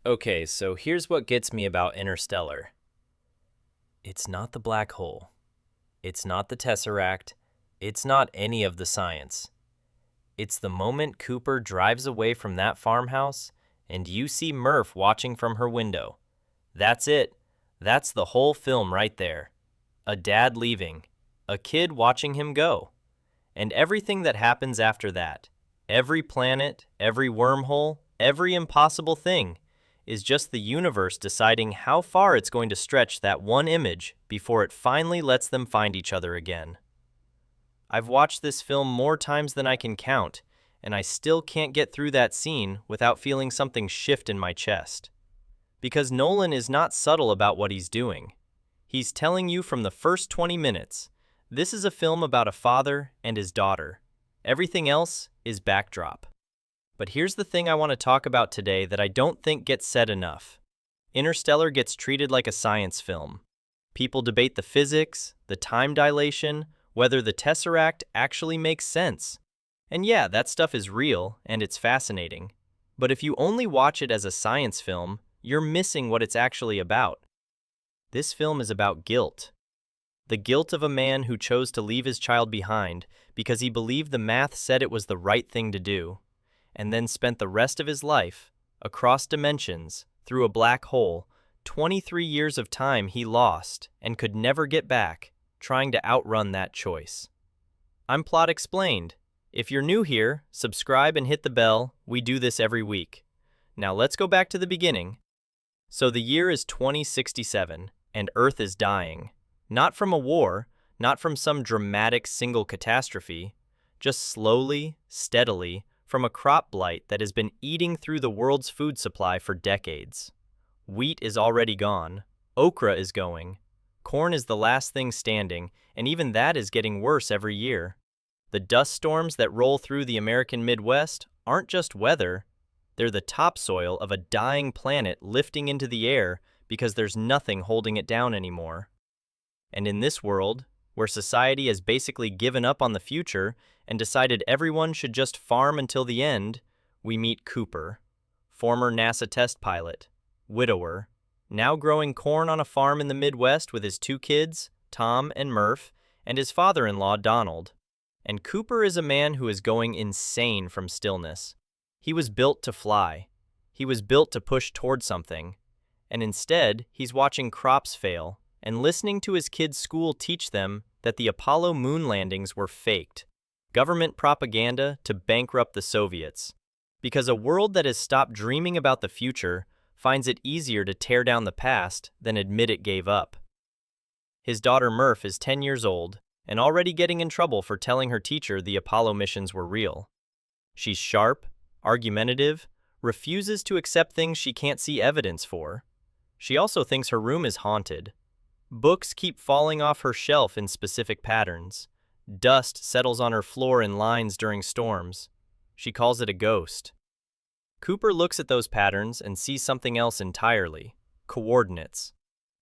Okay, so here's what gets me about Interstellar. It's not the black hole. It's not the tesseract. It's not any of the science. It's the moment Cooper drives away from that farmhouse and you see Murph watching from her window. That's it. That's the whole film right there. A dad leaving, a kid watching him go, and everything that happens after that. Every planet, every wormhole, every impossible thing is just the universe deciding how far it's going to stretch that one image before it finally lets them find each other again. I've watched this film more times than I can count, and I still can't get through that scene without feeling something shift in my chest. Because Nolan is not subtle about what he's doing. He's telling you from the first 20 minutes, this is a film about a father and his daughter. Everything else is backdrop. But here's the thing I want to talk about today that I don't think gets said enough. Interstellar gets treated like a science film. People debate the physics, the time dilation, whether the tesseract actually makes sense. And yeah, that stuff is real and it's fascinating. But if you only watch it as a science film, you're missing what it's actually about. This film is about guilt. The guilt of a man who chose to leave his child behind because he believed the math said it was the right thing to do, and then spent the rest of his life, across dimensions, through a black hole, 23 years of time he lost and could never get back, trying to outrun that choice. I'm Plot Explained. If you're new here, subscribe and hit the bell. We do this every week. Now let's go back to the beginning. So the year is 2067, and Earth is dying. Not from a war, not from some dramatic single catastrophe, just slowly, steadily, from a crop blight that has been eating through the world's food supply for decades. Wheat is already gone. Okra is going. Corn is the last thing standing, and even that is getting worse every year. The dust storms that roll through the American Midwest aren't just weather. They're the topsoil of a dying planet lifting into the air because there's nothing holding it down anymore. And in this world, where society has basically given up on the future and decided everyone should just farm until the end, we meet Cooper, former NASA test pilot, widower, now growing corn on a farm in the Midwest with his two kids, Tom and Murph, and his father-in-law, Donald. And Cooper is a man who is going insane from stillness. He was built to fly. He was built to push toward something. And instead, he's watching crops fail and listening to his kids' school teach them that the Apollo moon landings were faked, government propaganda to bankrupt the Soviets. Because a world that has stopped dreaming about the future finds it easier to tear down the past than admit it gave up. His daughter Murph is 10 years old and already getting in trouble for telling her teacher the Apollo missions were real. She's sharp, argumentative, refuses to accept things she can't see evidence for. She also thinks her room is haunted. Books keep falling off her shelf in specific patterns. Dust settles on her floor in lines during storms. She calls it a ghost. Cooper looks at those patterns and sees something else entirely. Coordinates.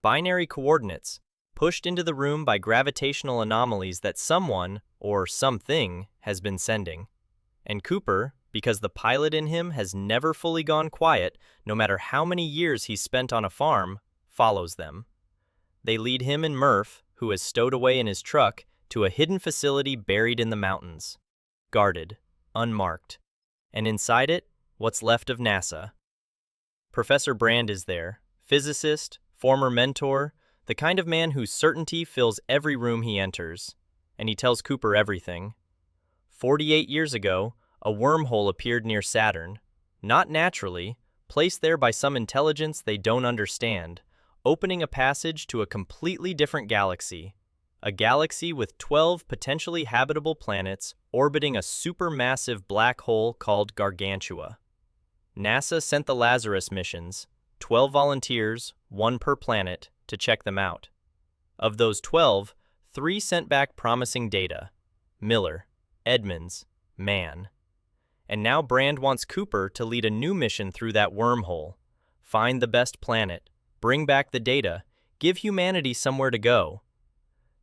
Binary coordinates, pushed into the room by gravitational anomalies that someone, or something, has been sending. And Cooper, because the pilot in him has never fully gone quiet, no matter how many years he's spent on a farm, follows them. They lead him and Murph, who is stowed away in his truck, to a hidden facility buried in the mountains. Guarded, unmarked. And inside it, what's left of NASA. Professor Brand is there, physicist, former mentor, the kind of man whose certainty fills every room he enters. And he tells Cooper everything. 48 years ago, a wormhole appeared near Saturn. Not naturally, placed there by some intelligence they don't understand, opening a passage to a completely different galaxy. A galaxy with 12 potentially habitable planets orbiting a supermassive black hole called Gargantua. NASA sent the Lazarus missions, 12 volunteers, one per planet, to check them out. Of those 12, 3 sent back promising data: Miller, Edmonds, Mann. And now Brand wants Cooper to lead a new mission through that wormhole. Find the best planet, bring back the data, give humanity somewhere to go.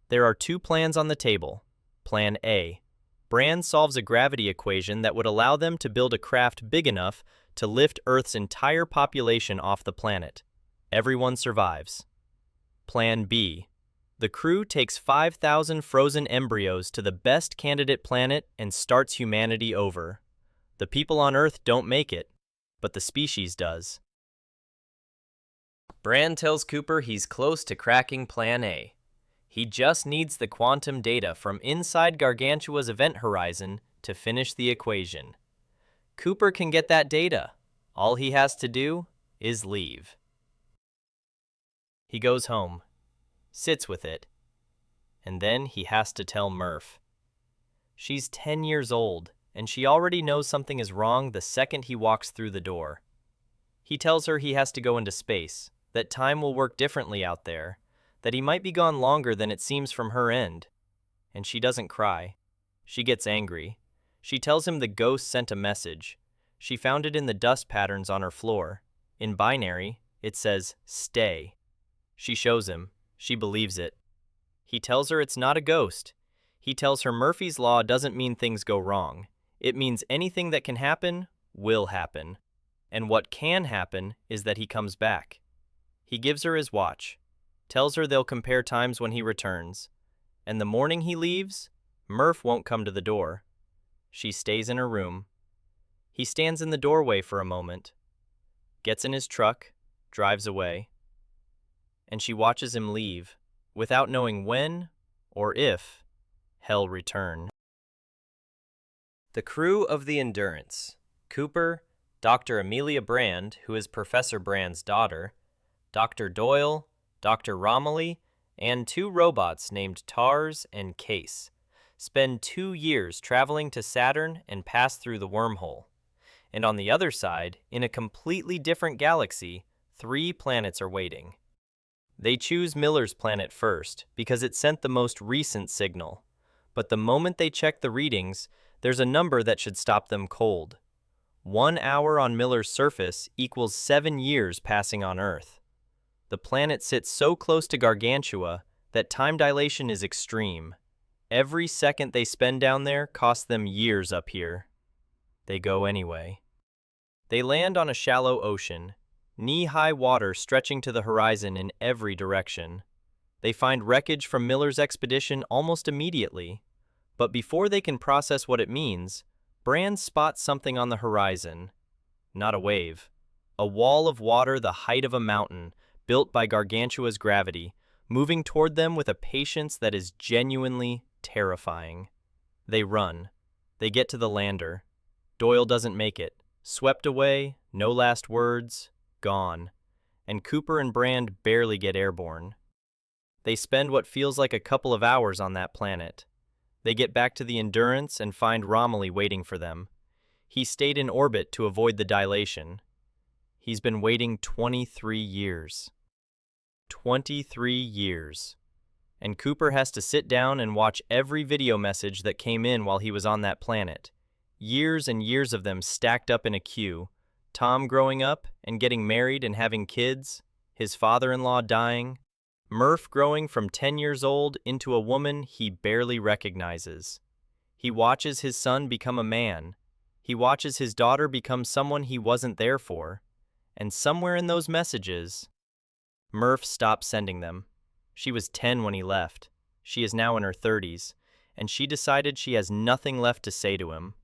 There are 2 plans on the table. Plan A. Brand solves a gravity equation that would allow them to build a craft big enough to lift Earth's entire population off the planet. Everyone survives. Plan B. The crew takes 5,000 frozen embryos to the best candidate planet and starts humanity over. The people on Earth don't make it, but the species does. Brand tells Cooper he's close to cracking Plan A. He just needs the quantum data from inside Gargantua's event horizon to finish the equation. Cooper can get that data. All he has to do is leave. He goes home, sits with it, and then he has to tell Murph. She's 10 years old, and she already knows something is wrong the second he walks through the door. He tells her he has to go into space, that time will work differently out there, that he might be gone longer than it seems from her end. And she doesn't cry. She gets angry. She tells him the ghost sent a message. She found it in the dust patterns on her floor. In binary, it says, "Stay." She shows him. She believes it. He tells her it's not a ghost. He tells her Murphy's Law doesn't mean things go wrong. It means anything that can happen will happen. And what can happen is that he comes back. He gives her his watch, tells her they'll compare times when he returns. And the morning he leaves, Murph won't come to the door. She stays in her room. He stands in the doorway for a moment, gets in his truck, drives away. And she watches him leave, without knowing when or if he'll return. The crew of the Endurance: Cooper, Dr. Amelia Brand, who is Professor Brand's daughter, Dr. Doyle, Dr. Romilly, and 2 robots named Tars and Case, spend 2 years traveling to Saturn and pass through the wormhole. And on the other side, in a completely different galaxy, 3 planets are waiting. They choose Miller's planet first because it sent the most recent signal. But the moment they check the readings, there's a number that should stop them cold. 1 hour on Miller's surface equals 7 years passing on Earth. The planet sits so close to Gargantua that time dilation is extreme. Every second they spend down there costs them years up here. They go anyway. They land on a shallow ocean, knee-high water stretching to the horizon in every direction. They find wreckage from Miller's expedition almost immediately, but before they can process what it means, Brand spots something on the horizon. Not a wave. A wall of water the height of a mountain, built by Gargantua's gravity, moving toward them with a patience that is genuinely terrifying. They run. They get to the lander. Doyle doesn't make it. Swept away, no last words, gone. And Cooper and Brand barely get airborne. They spend what feels like a couple of hours on that planet. They get back to the Endurance and find Romilly waiting for them. He stayed in orbit to avoid the dilation. He's been waiting 23 years. 23 years. And Cooper has to sit down and watch every video message that came in while he was on that planet. Years and years of them stacked up in a queue. Tom growing up and getting married and having kids, his father-in-law dying, Murph growing from 10 years old into a woman he barely recognizes. He watches his son become a man. He watches his daughter become someone he wasn't there for. And somewhere in those messages, Murph stopped sending them. She was 10 when he left. She is now in her 30s, and she decided she has nothing left to say to him.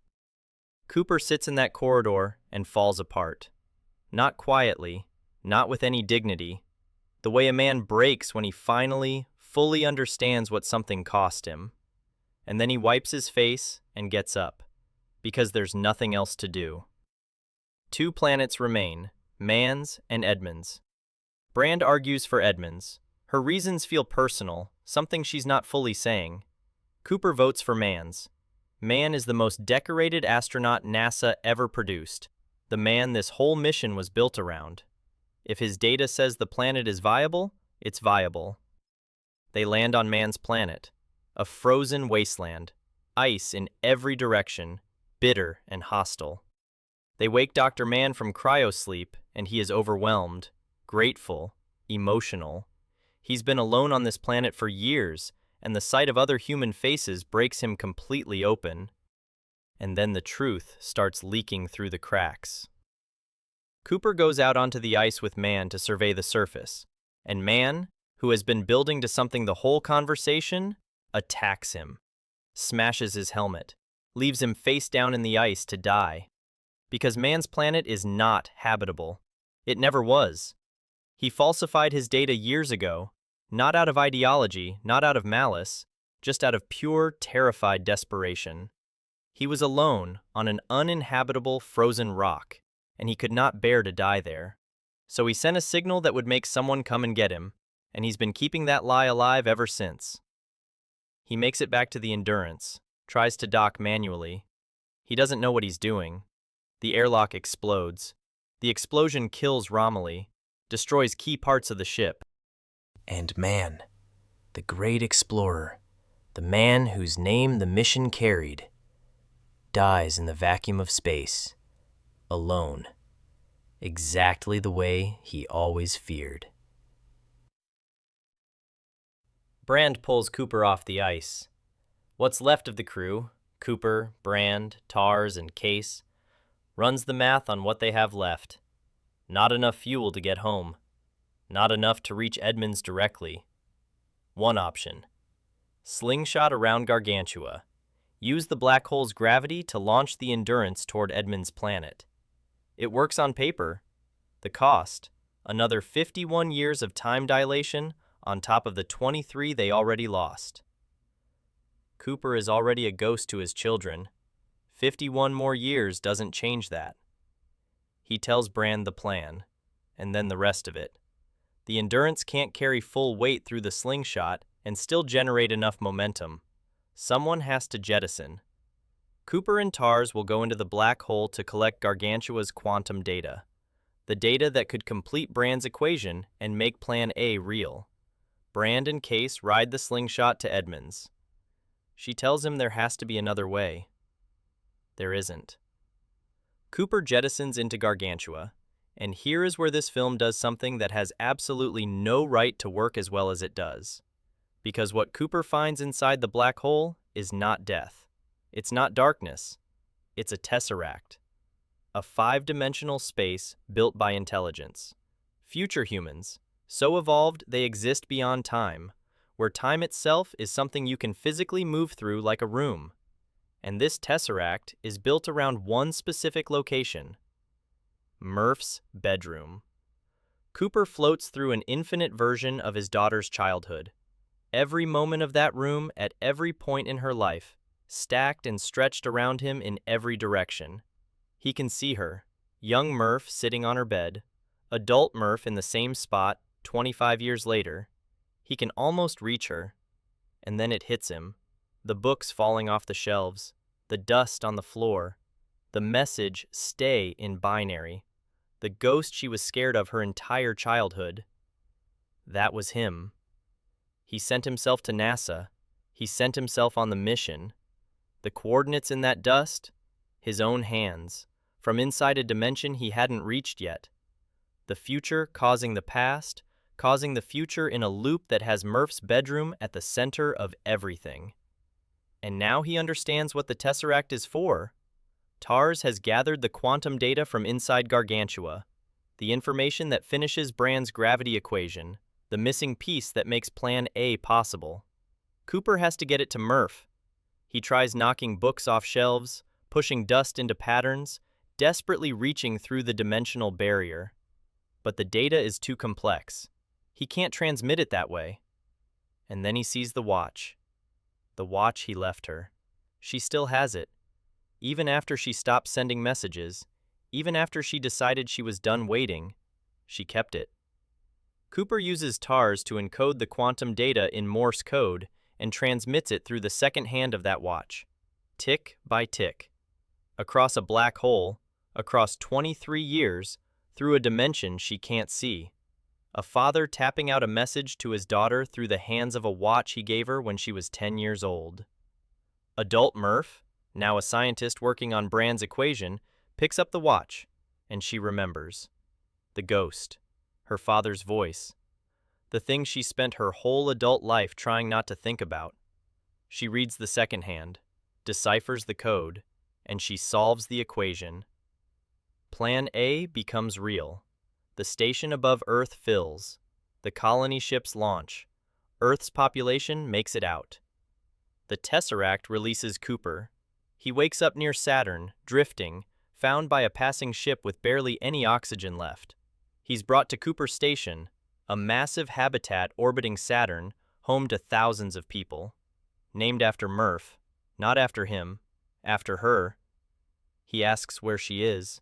Cooper sits in that corridor and falls apart. Not quietly, not with any dignity. The way a man breaks when he finally, fully understands what something cost him. And then he wipes his face and gets up, because there's nothing else to do. 2 planets remain, Mann's and Edmund's. Brand argues for Edmund's. Her reasons feel personal, something she's not fully saying. Cooper votes for Mann's. Mann is the most decorated astronaut NASA ever produced, the man this whole mission was built around. If his data says the planet is viable, it's viable. They land on Mann's planet, a frozen wasteland, ice in every direction, bitter and hostile. They wake Dr. Mann from cryosleep, and he is overwhelmed, grateful, emotional. He's been alone on this planet for years, and the sight of other human faces breaks him completely open. And then the truth starts leaking through the cracks. Cooper goes out onto the ice with Mann to survey the surface, and Mann, who has been building to something the whole conversation, attacks him, smashes his helmet, leaves him face down in the ice to die. Because Mann's planet is not habitable. It never was. He falsified his data years ago, not out of ideology, not out of malice, just out of pure, terrified desperation. He was alone on an uninhabitable frozen rock, and he could not bear to die there. So he sent a signal that would make someone come and get him, and he's been keeping that lie alive ever since. He makes it back to the Endurance, tries to dock manually. He doesn't know what he's doing. The airlock explodes. The explosion kills Romilly, destroys key parts of the ship. And Mann, the great explorer, the man whose name the mission carried, dies in the vacuum of space, alone, exactly the way he always feared. Brand pulls Cooper off the ice. What's left of the crew, Cooper, Brand, Tars, and Case, runs the math on what they have left. Not enough fuel to get home. Not enough to reach Edmonds directly. One option. Slingshot around Gargantua. Use the black hole's gravity to launch the Endurance toward Edmonds' planet. It works on paper. The cost, another 51 years of time dilation on top of the 23 they already lost. Cooper is already a ghost to his children. 51 more years doesn't change that. He tells Brand the plan, and then the rest of it. The Endurance can't carry full weight through the slingshot and still generate enough momentum. Someone has to jettison. Cooper and Tars will go into the black hole to collect Gargantua's quantum data, the data that could complete Brand's equation and make Plan A real. Brand and Case ride the slingshot to Edmonds. She tells him there has to be another way. There isn't. Cooper jettisons into Gargantua, and here is where this film does something that has absolutely no right to work as well as it does. Because what Cooper finds inside the black hole is not death. It's not darkness. It's a tesseract. A 5-dimensional space built by intelligence. Future humans, so evolved they exist beyond time, where time itself is something you can physically move through like a room. And this tesseract is built around one specific location: Murph's bedroom. Cooper floats through an infinite version of his daughter's childhood. Every moment of that room at every point in her life, stacked and stretched around him in every direction. He can see her, young Murph sitting on her bed, adult Murph in the same spot 25 years later. He can almost reach her, and then it hits him. The books falling off the shelves, the dust on the floor, the message "stay" in binary, the ghost she was scared of her entire childhood. That was him. He sent himself to NASA. He sent himself on the mission. The coordinates in that dust? His own hands, from inside a dimension he hadn't reached yet. The future causing the past, causing the future in a loop that has Murph's bedroom at the center of everything. And now he understands what the tesseract is for. Tars has gathered the quantum data from inside Gargantua, the information that finishes Brand's gravity equation, the missing piece that makes Plan A possible. Cooper has to get it to Murph. He tries knocking books off shelves, pushing dust into patterns, desperately reaching through the dimensional barrier. But the data is too complex. He can't transmit it that way. And then he sees the watch. The watch he left her. She still has it. Even after she stopped sending messages, even after she decided she was done waiting, she kept it. Cooper uses Tars to encode the quantum data in Morse code and transmits it through the second hand of that watch, tick by tick, across a black hole, across 23 years, through a dimension she can't see. A father tapping out a message to his daughter through the hands of a watch he gave her when she was 10 years old. Adult Murph, now a scientist working on Brand's equation, picks up the watch, and she remembers. The ghost, her father's voice, the thing she spent her whole adult life trying not to think about. She reads the second hand, deciphers the code, and she solves the equation. Plan A becomes real. The station above Earth fills. The colony ships launch. Earth's population makes it out. The tesseract releases Cooper. He wakes up near Saturn, drifting, found by a passing ship with barely any oxygen left. He's brought to Cooper Station, a massive habitat orbiting Saturn, home to thousands of people. Named after Murph, not after him, after her. He asks where she is.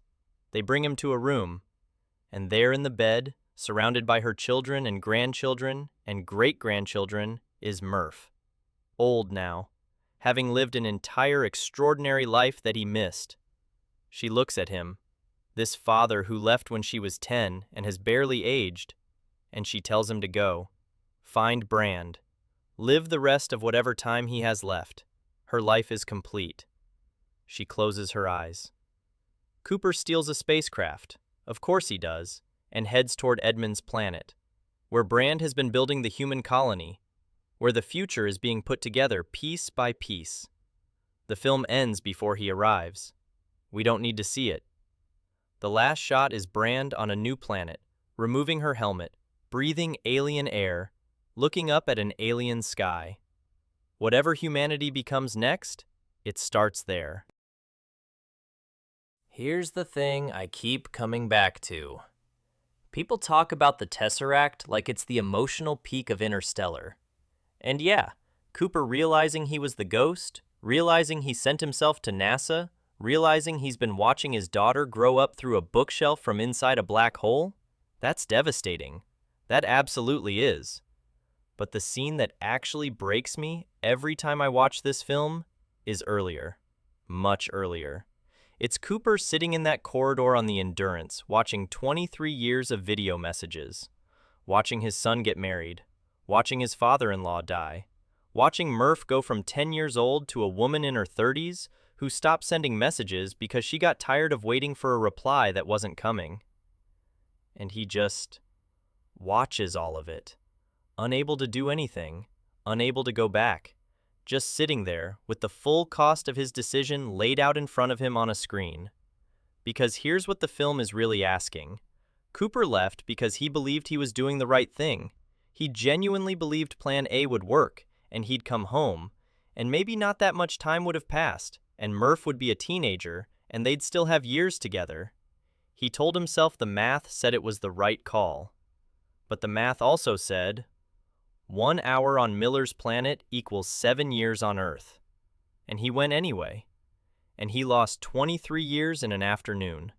They bring him to a room, and there in the bed, surrounded by her children and grandchildren and great-grandchildren, is Murph. Old now, having lived an entire extraordinary life that he missed. She looks at him, this father who left when she was 10 and has barely aged, and she tells him to go. Find Brand. Live the rest of whatever time he has left. Her life is complete. She closes her eyes. Cooper steals a spacecraft, of course he does, and heads toward Edmund's planet, where Brand has been building the human colony, where the future is being put together piece by piece. The film ends before he arrives. We don't need to see it. The last shot is Brand on a new planet, removing her helmet, breathing alien air, looking up at an alien sky. Whatever humanity becomes next, it starts there. Here's the thing I keep coming back to. People talk about the tesseract like it's the emotional peak of Interstellar. And yeah, Cooper realizing he was the ghost, realizing he sent himself to NASA, realizing he's been watching his daughter grow up through a bookshelf from inside a black hole, that's devastating. That absolutely is. But the scene that actually breaks me every time I watch this film is earlier. Much earlier. It's Cooper sitting in that corridor on the Endurance, watching 23 years of video messages, watching his son get married, watching his father-in-law die, watching Murph go from 10 years old to a woman in her 30s who stopped sending messages because she got tired of waiting for a reply that wasn't coming. And he just watches all of it, unable to do anything, unable to go back, just sitting there with the full cost of his decision laid out in front of him on a screen. Because here's what the film is really asking. Cooper left because he believed he was doing the right thing. He genuinely believed Plan A would work, and he'd come home, and maybe not that much time would have passed, and Murph would be a teenager, and they'd still have years together. He told himself the math said it was the right call. But the math also said, 1 hour on Miller's planet equals 7 years on Earth. And he went anyway. And he lost 23 years in an afternoon.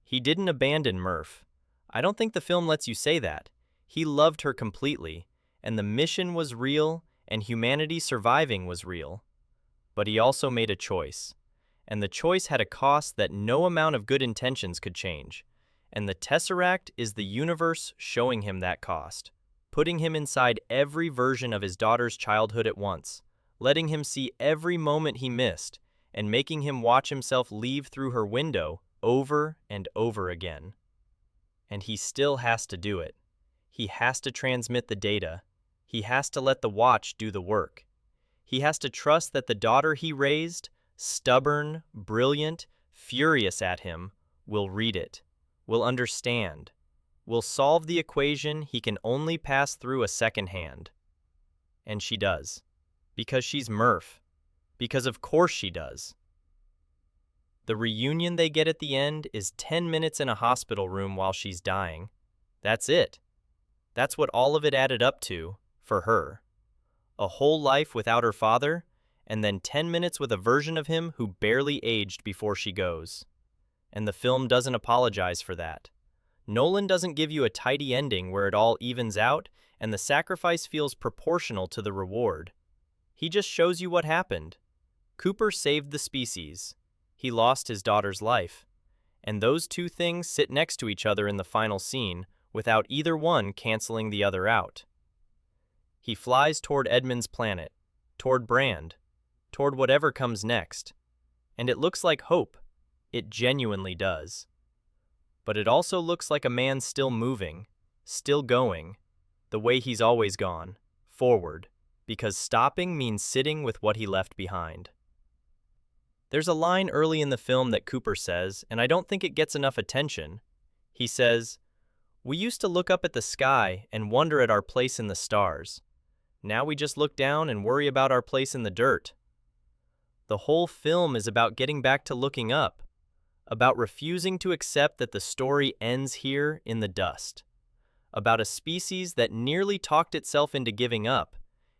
He didn't abandon Murph. I don't think the film lets you say that. He loved her completely, and the mission was real, and humanity surviving was real. But he also made a choice. And the choice had a cost that no amount of good intentions could change. And the tesseract is the universe showing him that cost, putting him inside every version of his daughter's childhood at once, letting him see every moment he missed, and making him watch himself leave through her window over and over again. And he still has to do it. He has to transmit the data. He has to let the watch do the work. He has to trust that the daughter he raised, stubborn, brilliant, furious at him, will read it, will understand, will solve the equation he can only pass through a second hand. And she does. Because she's Murph. Because of course she does. The reunion they get at the end is 10 minutes in a hospital room while she's dying. That's it. That's what all of it added up to, for her. A whole life without her father, and then 10 minutes with a version of him who barely aged before she goes. And the film doesn't apologize for that. Nolan doesn't give you a tidy ending where it all evens out and the sacrifice feels proportional to the reward. He just shows you what happened. Cooper saved the species. He lost his daughter's life. And those two things sit next to each other in the final scene without either one canceling the other out. He flies toward Edmund's planet, toward Brand, toward whatever comes next. And it looks like hope. It genuinely does. But it also looks like a man still moving, still going, the way he's always gone, forward, because stopping means sitting with what he left behind. There's a line early in the film that Cooper says, and I don't think it gets enough attention. He says, "We used to look up at the sky and wonder at our place in the stars. Now we just look down and worry about our place in the dirt." The whole film is about getting back to looking up, about refusing to accept that the story ends here in the dust, about a species that nearly talked itself into giving up,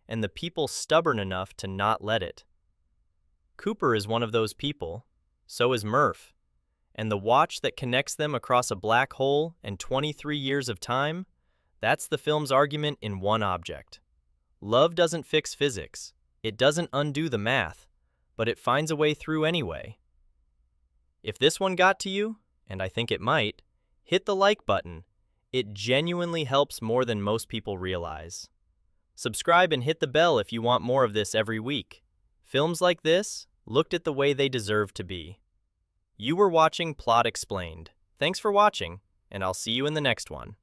and the people stubborn enough to not let it. Cooper is one of those people, so is Murph, and the watch that connects them across a black hole and 23 years of time, that's the film's argument in one object. Love doesn't fix physics, it doesn't undo the math, but it finds a way through anyway. If this one got to you, and I think it might, hit the like button. It genuinely helps more than most people realize. Subscribe and hit the bell if you want more of this every week. Films like this, looked at the way they deserve to be. You were watching Plot Explained. Thanks for watching, and I'll see you in the next one.